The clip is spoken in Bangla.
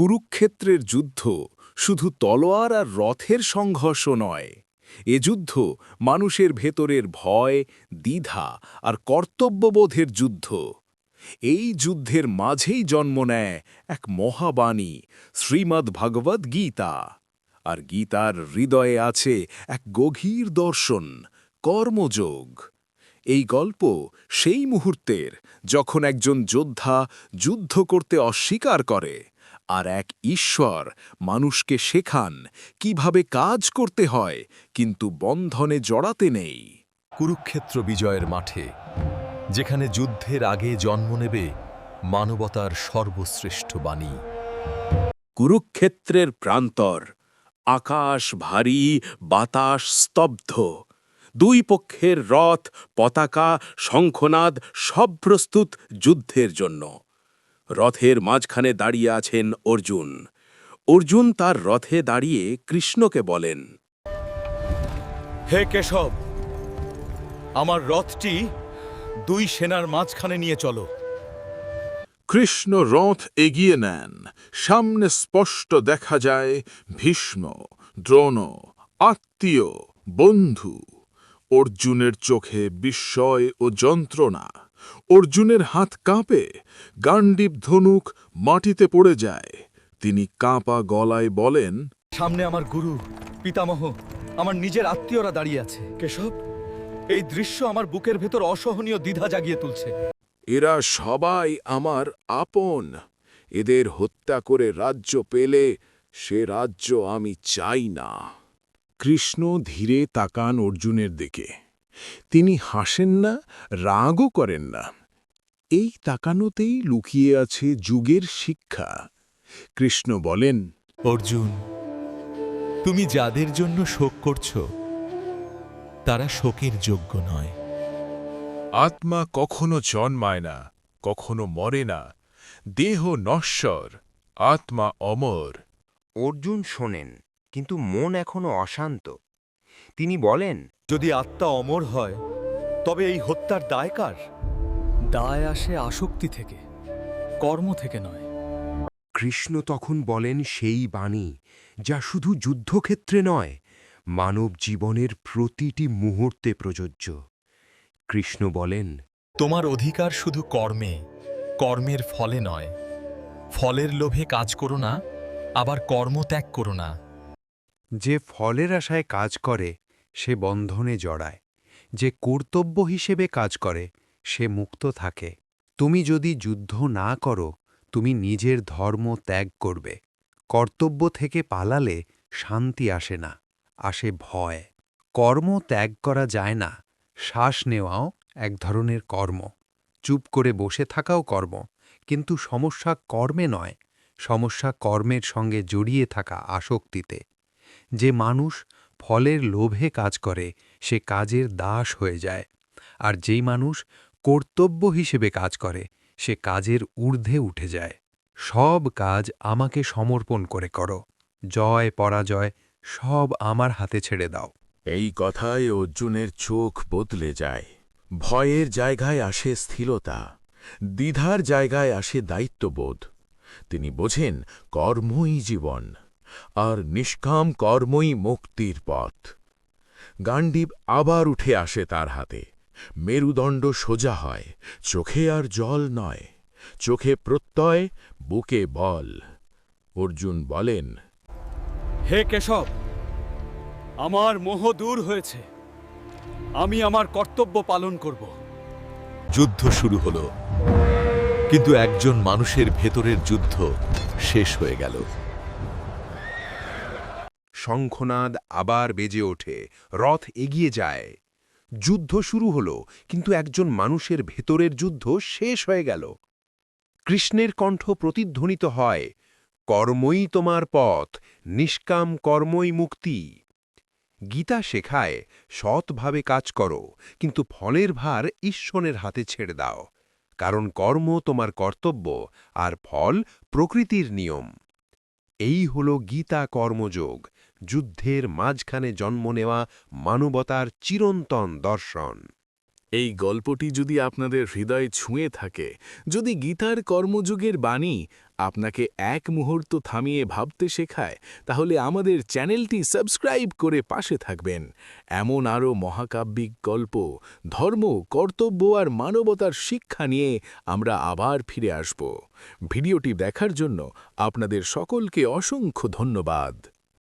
কুরুক্ষেত্রের যুদ্ধ শুধু তলোয়ার আর রথের সংঘর্ষ নয়। এ যুদ্ধ মানুষের ভেতরের ভয়, দ্বিধা আর কর্তব্যবোধের যুদ্ধ। এই যুদ্ধের মাঝেই জন্ম নেয় এক মহাবাণী, শ্রীমদ্ গীতা। আর গীতার হৃদয়ে আছে এক গভীর দর্শন, কর্মযোগ। এই গল্প সেই মুহূর্তের যখন একজন যোদ্ধা যুদ্ধ করতে অস্বীকার করে, আর এক ঈশ্বর মানুষকে শেখান কিভাবে কাজ করতে হয় কিন্তু বন্ধনে জড়াতে নেই। কুরুক্ষেত্র বিজয়ের মাঠে, যেখানে যুদ্ধের আগে জন্ম নেবে মানবতার সর্বশ্রেষ্ঠ বাণী। কুরুক্ষেত্রের প্রান্তর, আকাশ ভারী, বাতাস স্তব্ধ। দুই পক্ষের রথ, পতাকা, শঙ্খনাদ সব প্রস্তুত যুদ্ধের জন্য। রথের মাঝখানে দাঁড়িয়ে আছেন অর্জুন। অর্জুন তার রথে দাঁড়িয়ে কৃষ্ণকে বলেন, হে কেশব, আমার রথটি দুই সেনার মাঝখানে নিয়ে চলো। কৃষ্ণ রথ এগিয়ে নেন। সামনে স্পষ্ট দেখা যায় ভীষ্ম, দ্রোণ, আত্মীয়, বন্ধু। অর্জুনের চোখে বিস্ময় ও যন্ত্রণা। অর্জুনের হাত কাঁপে, গান্ডীব ধনুক মাটিতে পড়ে যায়। তিনি কাঁপা গলায় বলেন, সামনে আমার গুরু, পিতামহ, আমার নিজের আত্মীয়রা দাঁড়িয়ে আছে। কেশব, এই দৃশ্য আমার বুকের ভেতর অসহনীয় দ্বিধা জাগিয়ে তুলছে। এরা সবাই আমার আপন। এদের হত্যা করে রাজ্য পেলে সে রাজ্য আমি চাই না। কৃষ্ণ ধীরে তাকান অর্জুনের দিকে। তিনি হাসেন না, রাগও করেন না। এই তাকানোতেই লুকিয়ে আছে যুগের শিক্ষা। কৃষ্ণ বলেন, অর্জুন, তুমি যাদের জন্য শোক করছো তারা শোকের যোগ্য নয়। আত্মা কখনো জন্মায় না, কখনো মরে না। দেহ নশ্বর, আত্মা অমর। অর্জুন শোনেন, কিন্তু মন এখনো অশান্ত। তিনি বলেন, যদি আত্মা অমর হয় তবে এই হত্যার দায় কার? দায় আসে আসক্তি থেকে, কর্ম থেকে নয়। কৃষ্ণ তখন বলেন সেই বাণী যা শুধু যুদ্ধক্ষেত্রে নয়, মানব জীবনের প্রতিটি মুহূর্তে প্রযোজ্য। কৃষ্ণ বলেন, তোমার অধিকার শুধু কর্মে, কর্মের ফলে নয়। ফলের লোভে কাজ করো না, আবার কর্ম ত্যাগ করো না। যে ফলের আশায় কাজ করে সে বন্ধনে জড়ায়, যে কর্তব্য হিসেবে কাজ করে সে মুক্ত থাকে। তুমি যদি যুদ্ধ না করো, তুমি নিজের ধর্ম ত্যাগ করবে। কর্তব্য থেকে পালালে শান্তি আসে না, আসে ভয়। কর্ম ত্যাগ করা যায় না, শ্বাস নেওয়াও এক ধরনের কর্ম। চুপ করে বসে থাকাও কর্ম, কিন্তু সমস্যা কর্মে নয়, সমস্যা কর্মের সঙ্গে জড়িয়ে থাকা আসক্তিতে। যে মানুষ ফলের লোভে কাজ করে সে কাজের দাস হয়ে যায়, আর যেই মানুষ কর্তব্য হিসেবে কাজ করে সে কাজের ঊর্ধ্বে উঠে যায়। সব কাজ আমাকে সমর্পণ করে করো, জয় পরাজয় সব আমার হাতে ছেড়ে দাও। এই কথায় অর্জুনের চোখ বদলে যায়। ভয়ের জায়গায় আসে স্থিরতা, দ্বিধার জায়গায় আসে দায়িত্ববোধ। তিনি বোঝেন কর্মই জীবন, আর নিষ্কাম কর্মই মুক্তির পথ। গান্ডীব আবার উঠে আসে তার হাতে। মেরুদণ্ড সোজা হয়, চোখে আর জল নয়, চোখে প্রত্যয়, বুকে বল। অর্জুন বলেন, হে কেশব, আমার মোহ দূর হয়েছে। আমি আমার কর্তব্য পালন করব। যুদ্ধ শুরু হলো, কিন্তু একজন মানুষের ভেতরের যুদ্ধ শেষ হয়ে গেল। শঙ্খনাদ আবার বেজে ওঠে, রথ এগিয়ে যায়। যুদ্ধ শুরু হলো, কিন্তু একজন মানুষের ভেতরের যুদ্ধ শেষ হয়ে গেল। কৃষ্ণের কণ্ঠ প্রতিধ্বনিত হয়, কর্মই তোমার পথ, নিষ্কাম কর্মই মুক্তি। গীতা শেখায় সৎভাবে কাজ করো, কিন্তু ফলের ভার ঈশ্বরের হাতে ছেড়ে দাও, কারণ কর্ম তোমার কর্তব্য আর ফল প্রকৃতির নিয়ম। এই হল গীতা কর্মযোগ, যুদ্ধের মাঝখানে জন্ম নেওয়া মানবতার চিরন্তন দর্শন। এই গল্পটি যদি আপনাদের হৃদয় ছুঁয়ে থাকে, যদি গীতার কর্মযুগের বাণী আপনাকে এক মুহূর্ত থামিয়ে ভাবতে শেখায়, তাহলে আমাদের চ্যানেলটি সাবস্ক্রাইব করে পাশে থাকবেন। এমন আরও মহাকাব্যিক গল্প, ধর্ম, কর্তব্য আর মানবতার শিক্ষা নিয়ে আমরা আবার ফিরে আসব। ভিডিওটি দেখার জন্য আপনাদের সকলকে অসংখ্য ধন্যবাদ।